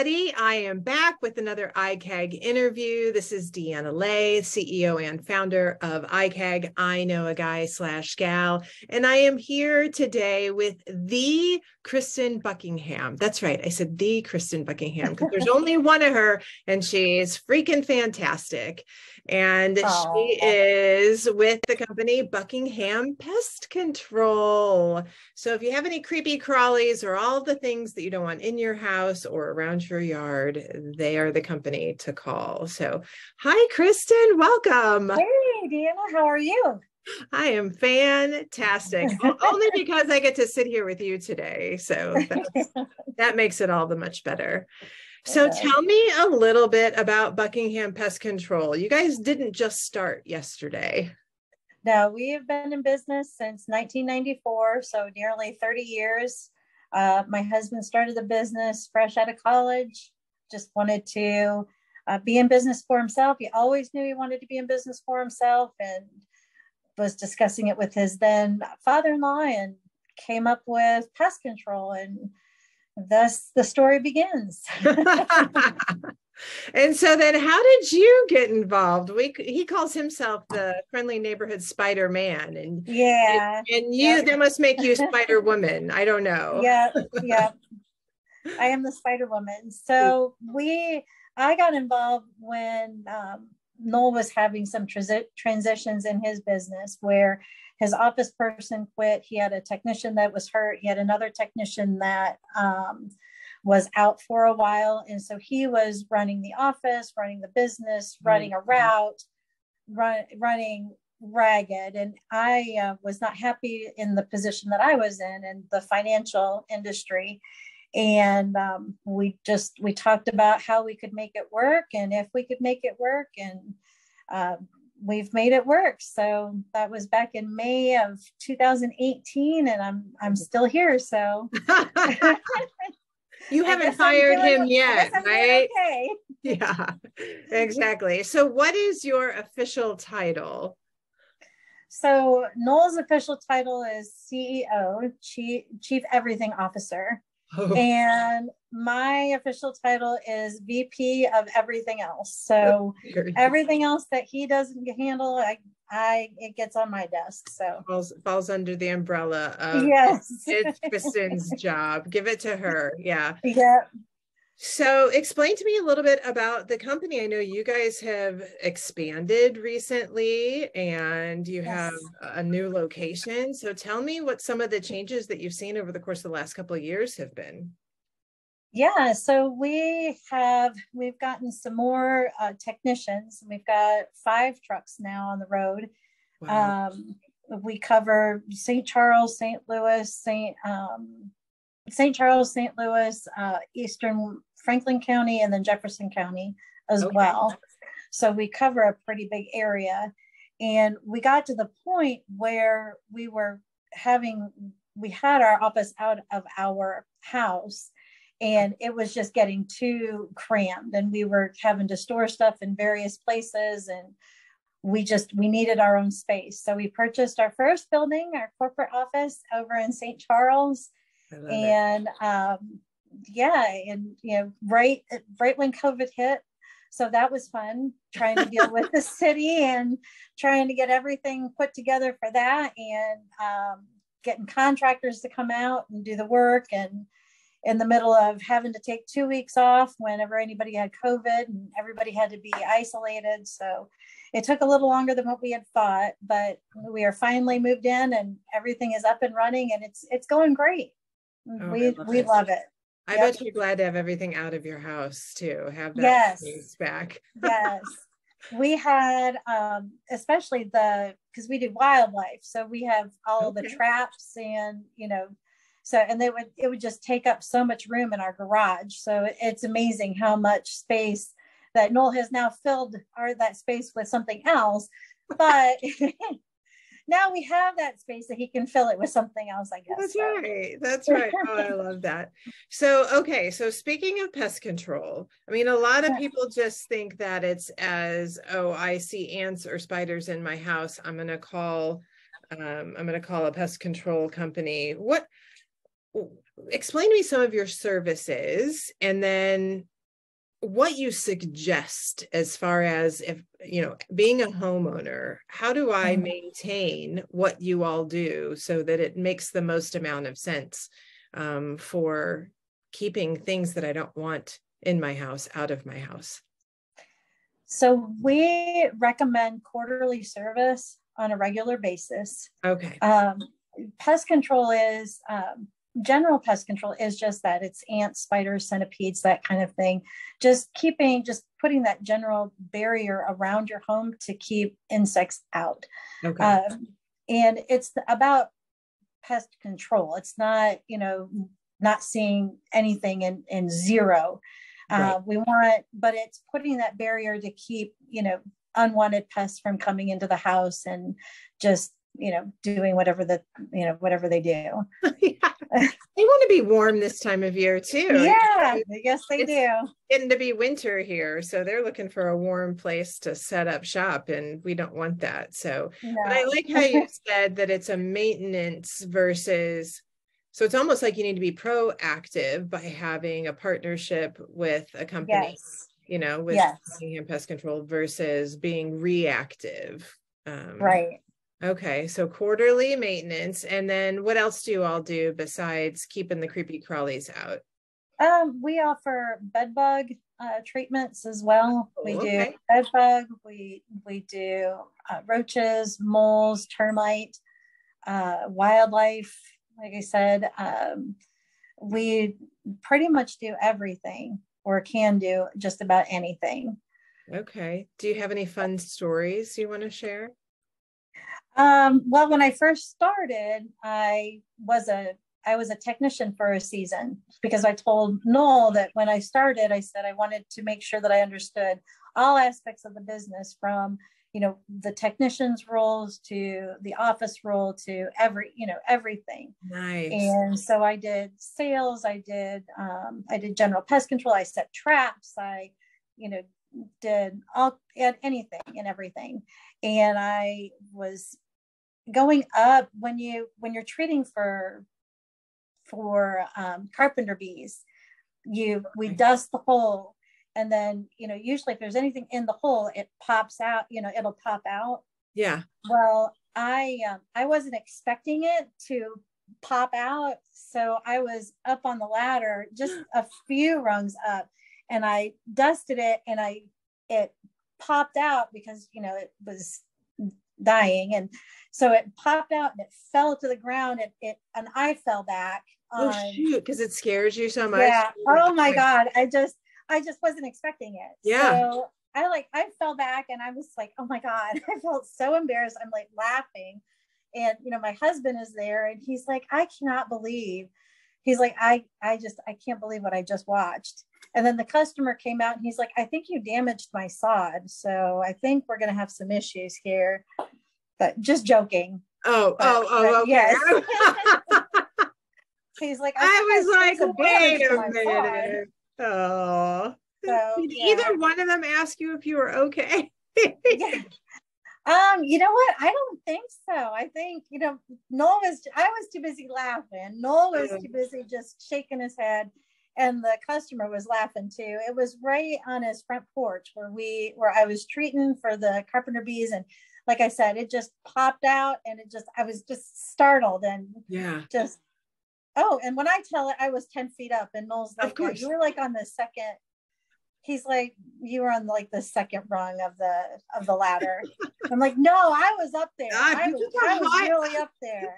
everybody. I am back with another IKAGG interview. This is Deanna Lay, CEO and founder of IKAGG, I Know a Guy / Gal. And I am here today with the Kristen Buckingham. That's right. I said the Kristen Buckingham because there's only one of her and she's freaking fantastic. And she is with the company Buckingham Pest Control. So if you have any creepy crawlies or all the things that you don't want in your house or around your yard, they are the company to call. So hi, Kristen, welcome. Hey, Deanna, how are you? I am fantastic, only because I get to sit here with you today. So that makes it all the much better. So tell me a little bit about Buckingham Pest Control. You guys didn't just start yesterday. No, we have been in business since 1994, so nearly 30 years. My husband started the business fresh out of college, just wanted to be in business for himself. He always knew he wanted to be in business for himself and was discussing it with his then father-in-law and came up with pest control, and thus the story begins. And so then how did you get involved? He calls himself the friendly neighborhood spider man. And yeah. And you, that must make you Spider Woman. I don't know. Yeah. I am the Spider Woman. So I got involved when Noel was having some transitions in his business where his office person quit. He had a technician that was hurt. He had another technician that was out for a while. And so he was running the office, running the business, running a route, running ragged. And I was not happy in the position that I was in the financial industry. And we talked about how we could make it work and if we could make it work, and we've made it work. So that was back in May of 2018, and I'm still here. So you haven't fired him yet, right? Okay. Yeah, exactly. So what is your official title? So Noel's official title is CEO, Chief Everything Officer. Oh. And my official title is VP of everything else. So everything else that he doesn't handle, it gets on my desk. So falls under the umbrella of it's Kristen's job. Give it to her. Yeah. Yeah. So explain to me a little bit about the company. I know you guys have expanded recently and you have a new location. So tell me what some of the changes that you've seen over the course of the last couple of years have been. Yeah, so we've gotten some more technicians. We've got 5 trucks now on the road. Wow. We cover St. Charles, St. Louis, Eastern Franklin County, and then Jefferson County as well. So we cover a pretty big area. And we got to the point where we had our office out of our house, and it was just getting too crammed, and we were having to store stuff in various places, and we needed our own space. So we purchased our first building, our corporate office over in St. Charles. And right when COVID hit, so that was fun, trying to deal with the city and trying to get everything put together for that, and getting contractors to come out and do the work, and in the middle of having to take 2 weeks off whenever anybody had COVID and everybody had to be isolated. So it took a little longer than what we had thought, but we are finally moved in and everything is up and running, and it's going great. We love it. I bet you're glad to have everything out of your house too. Have that space back. Yes. We had, especially because we do wildlife. So we have all the traps and, and it would just take up so much room in our garage. So it's amazing how much space that Noel has now filled that space with something else. But now we have that space that he can fill it with something else, I guess. That's right. That's right. Oh, I love that. So, okay. So speaking of pest control, I mean, a lot of people just think that it's I see ants or spiders in my house, I'm going to call a pest control company. Explain to me some of your services, and then what you suggest as far as, if, being a homeowner, how do I maintain what you all do so that it makes the most amount of sense for keeping things that I don't want in my house out of my house? So we recommend quarterly service on a regular basis. Okay. Pest control is, general pest control is just that. It's ants, spiders, centipedes, that kind of thing. Just putting that general barrier around your home to keep insects out. Okay. And it's about pest control. It's not, not seeing anything in zero. Right. But it's putting that barrier to keep, unwanted pests from coming into the house and just, doing whatever they do. Yeah. They want to be warm this time of year too. Yeah, yes, they do. Getting to be winter here, so they're looking for a warm place to set up shop, and we don't want that. So, no. But I like how you said that it's a maintenance versus. So it's almost like you need to be proactive by having a partnership with a company, yes. With yes. Buckingham Pest Control versus being reactive. Right. Okay, so quarterly maintenance. And then what else do you all do besides keeping the creepy crawlies out? We offer bed bug treatments as well. We do bed bug, we do roaches, moles, termite, wildlife. Like I said, we pretty much do everything, or can do just about anything. Okay. Do you have any fun stories you want to share? Well, when I first started, I was a technician for a season, because I told Noel that when I started, I said I wanted to make sure that I understood all aspects of the business, from the technician's roles to the office role to everything. Nice. And so I did sales, I did general pest control, I set traps, I did anything and everything. And I was going up, when you're treating for carpenter bees, we dust the hole, and then usually if there's anything in the hole, it pops out, it'll pop out. Yeah. Well, I wasn't expecting it to pop out, so I was up on the ladder just a few rungs up, and I dusted it, and it popped out because it was dying, and so it popped out and it fell to the ground, and I fell back. Shoot, because it scares you so much. Yeah. Oh my God. I just wasn't expecting it. Yeah. So I fell back, and I was like, oh my God, I felt so embarrassed. I'm like laughing, and my husband is there, and he's like, I cannot believe. He's like, I can't believe what I just watched. And then the customer came out, and he's like, I think you damaged my sod, so I think we're gonna have some issues here. But just joking. Okay. Yes. He's like, I was like, wait a minute. Oh. So, did either one of them ask you if you were okay? Yeah. You know what? I don't think so. I think, I was too busy laughing. Noel was too busy just shaking his head, and the customer was laughing too. It was right on his front porch where I was treating for the carpenter bees, and like I said, it just popped out, and I was just startled, and just, and when I tell it, I was 10 feet up, and Noel's like, yeah, you were like on the second. He's like, you were on like the second rung of the ladder. I'm like, no, I was up there. I was really up there.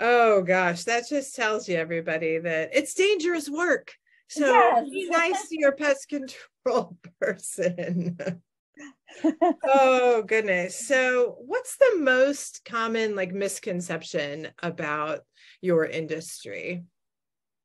Oh gosh, that just tells you, everybody, that it's dangerous work. So be nice to your pest control person. Oh goodness. So what's the most common misconception about your industry?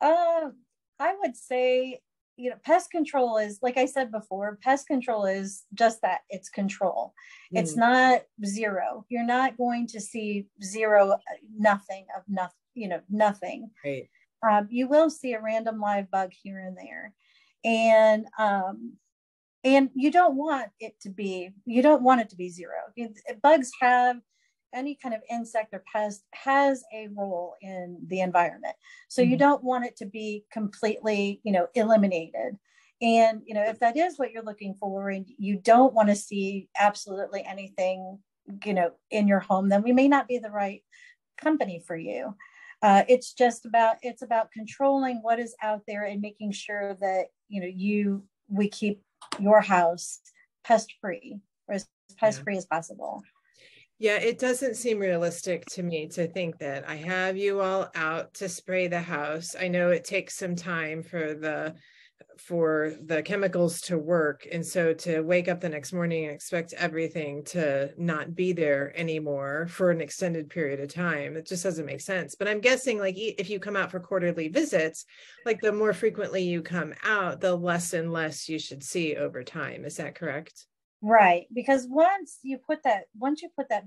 I would say, pest control is, like I said before, pest control is just that. It's control. It's not zero. You're not going to see zero, nothing of nothing, nothing. Right. You will see a random live bug here and there. And you don't want it to be zero. Bugs have, any kind of insect or pest has a role in the environment. So you don't want it to be completely, eliminated. And, if that is what you're looking for and you don't want to see absolutely anything, in your home, then we may not be the right company for you. It's about controlling what is out there and making sure that, we keep your house pest free, or as pest free as possible. Yeah, it doesn't seem realistic to me to think that I have you all out to spray the house. I know it takes some time for the chemicals to work. And so to wake up the next morning and expect everything to not be there anymore for an extended period of time, it just doesn't make sense. But I'm guessing like if you come out for quarterly visits, like the more frequently you come out, the less and less you should see over time. Is that correct? Right, because once you put that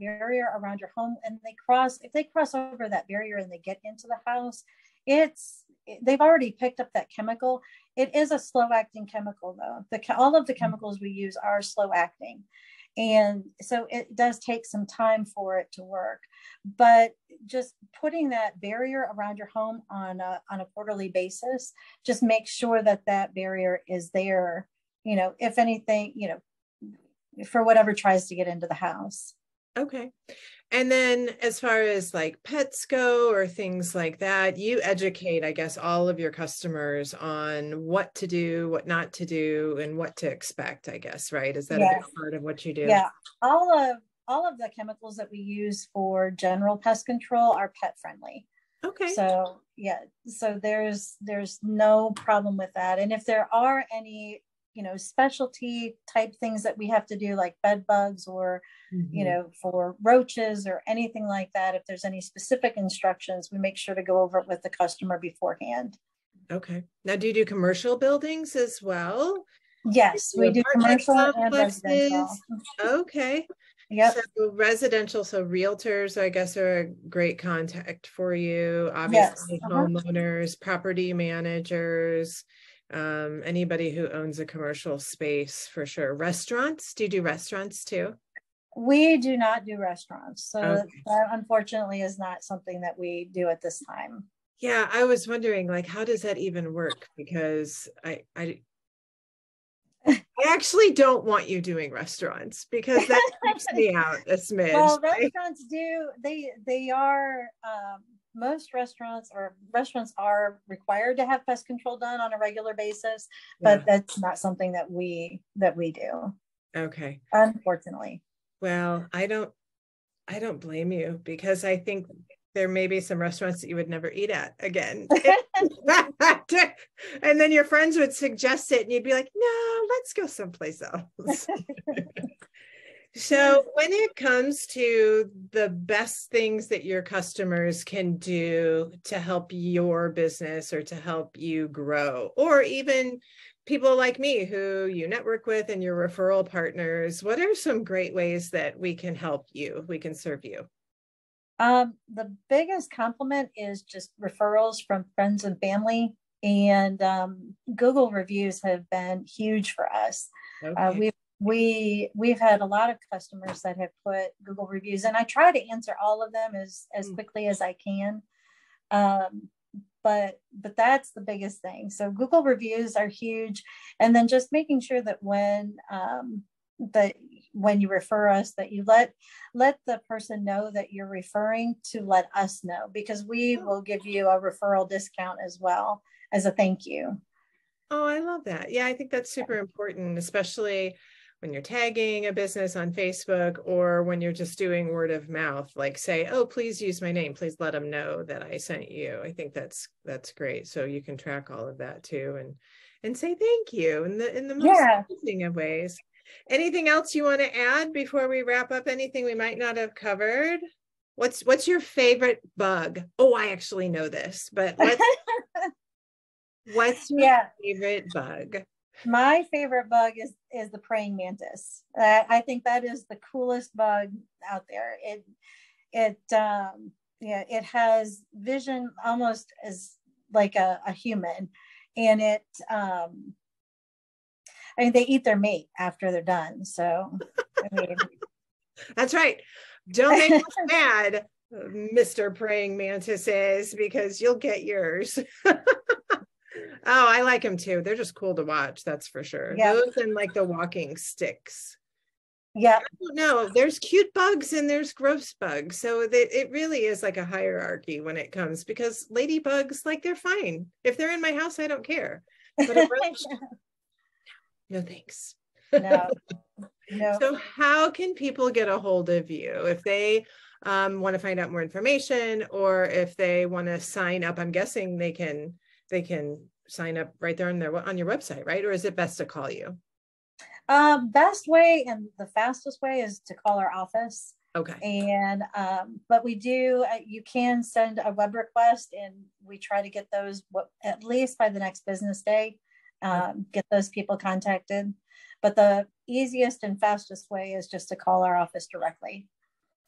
barrier around your home and if they cross over that barrier and they get into the house, they've already picked up that chemical. It is a slow acting chemical though. All of the chemicals we use are slow acting. And so it does take some time for it to work, but just putting that barrier around your home on a quarterly basis, just make sure that barrier is there, if anything, for whatever tries to get into the house. Okay. And then as far as like pets go or things like that, you educate, I guess, all of your customers on what to do, what not to do, and what to expect, I guess, right? Is that a big part of what you do? Yeah. All of the chemicals that we use for general pest control are pet friendly. Okay. So so there's no problem with that. And if there are any specialty type things that we have to do, like bed bugs or, for roaches or anything like that, if there's any specific instructions, we make sure to go over it with the customer beforehand. Okay. Now, do you do commercial buildings as well? Yes, we do commercial and residential. Okay. Yep. So residential, so realtors, I guess, are a great contact for you. Obviously, yes. Homeowners, property managers, anybody who owns a commercial space for sure. Restaurants, do you do restaurants too? We do not do restaurants. So that unfortunately is not something that we do at this time. Yeah, I was wondering, like, how does that even work? Because I actually don't want you doing restaurants because that keeps me out a smidge. Well, restaurants they are, most restaurants are required to have pest control done on a regular basis, but that's not something that we do. Okay. Unfortunately. Well, I don't blame you, because I think there may be some restaurants that you would never eat at again. And then your friends would suggest it and you'd be like, no, let's go someplace else. So when it comes to the best things that your customers can do to help your business or to help you grow, or even people like me who you network with and your referral partners, what are some great ways that we can help you, we can serve you? The biggest compliment is just referrals from friends and family, and Google reviews have been huge for us. Okay. We've had a lot of customers that have put Google reviews, and I try to answer all of them as quickly as I can. But that's the biggest thing. So Google reviews are huge, and then just making sure that when you refer us, that you let the person know that you're referring to let us know, because we will give you a referral discount as well as a thank you. Oh, I love that. Yeah, I think that's super important, especially when you're tagging a business on Facebook or when you're just doing word of mouth, like say, oh, please use my name. Please let them know that I sent you. I think that's great. So you can track all of that too, and say thank you in the most amazing of ways. Anything else you want to add before we wrap up? Anything we might not have covered? What's your favorite bug? Oh, I actually know this, but what's your favorite bug? My favorite bug is the praying mantis. I think that is the coolest bug out there. It has vision almost as like a human, and they eat their mate after they're done. So, that's right. Don't make us mad, Mr. Praying Mantises, because you'll get yours. Oh, I like them too. They're just cool to watch. That's for sure. Yep. Those and like the walking sticks. Yeah. I don't know. There's cute bugs and there's gross bugs. So it really is like a hierarchy when it comes, because ladybugs, like, they're fine. If they're in my house, I don't care. But a roach, no thanks. No. So how can people get a hold of you if they want to find out more information, or if they want to sign up? I'm guessing they can sign up right there on your website, right? Or is it best to call you? Best way and the fastest way is to call our office. Okay. And but we do, you can send a web request, and we try to get those at least by the next business day, get those people contacted. But the easiest and fastest way is just to call our office directly.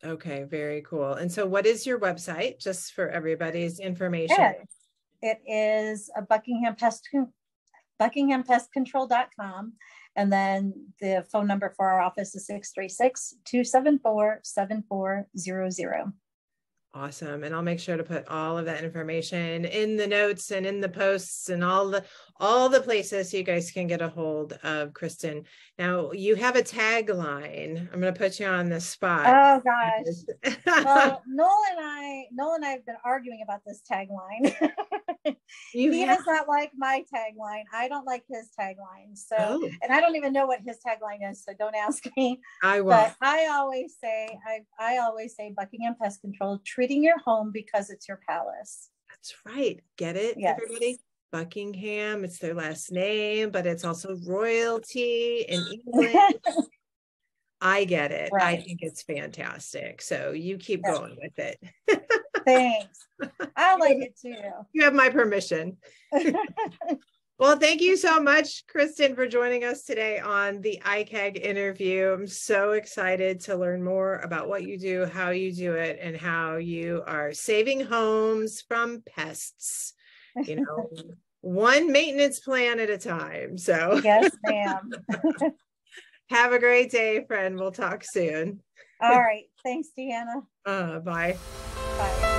Okay, very cool. And so what is your website, just for everybody's information? Yeah. It is a buckinghampestcontrol.com. And then the phone number for our office is 636-274-7400. Awesome. And I'll make sure to put all of that information in the notes and in the posts and all the places so you guys can get a hold of Kristen. Now, you have a tagline. I'm going to put you on the spot. Oh gosh. Well, Noel and I have been arguing about this tagline. He does not like my tagline. I don't like his tagline. So, and I don't even know what his tagline is, so don't ask me. I will. But I always say Buckingham Pest Control, treating your home because it's your palace. That's right. Get it, yes. Everybody? Buckingham, it's their last name, but it's also royalty in England. I get it. Right. I think it's fantastic. So you keep going with it. Thanks. I like it too. You have my permission. Well, thank you so much, Kristen, for joining us today on the IKAGG interview. I'm so excited to learn more about what you do, how you do it, and how you are saving homes from pests, one maintenance plan at a time. So yes, ma'am. Have a great day, friend. We'll talk soon. All right. Thanks, Deanna. Bye. Bye.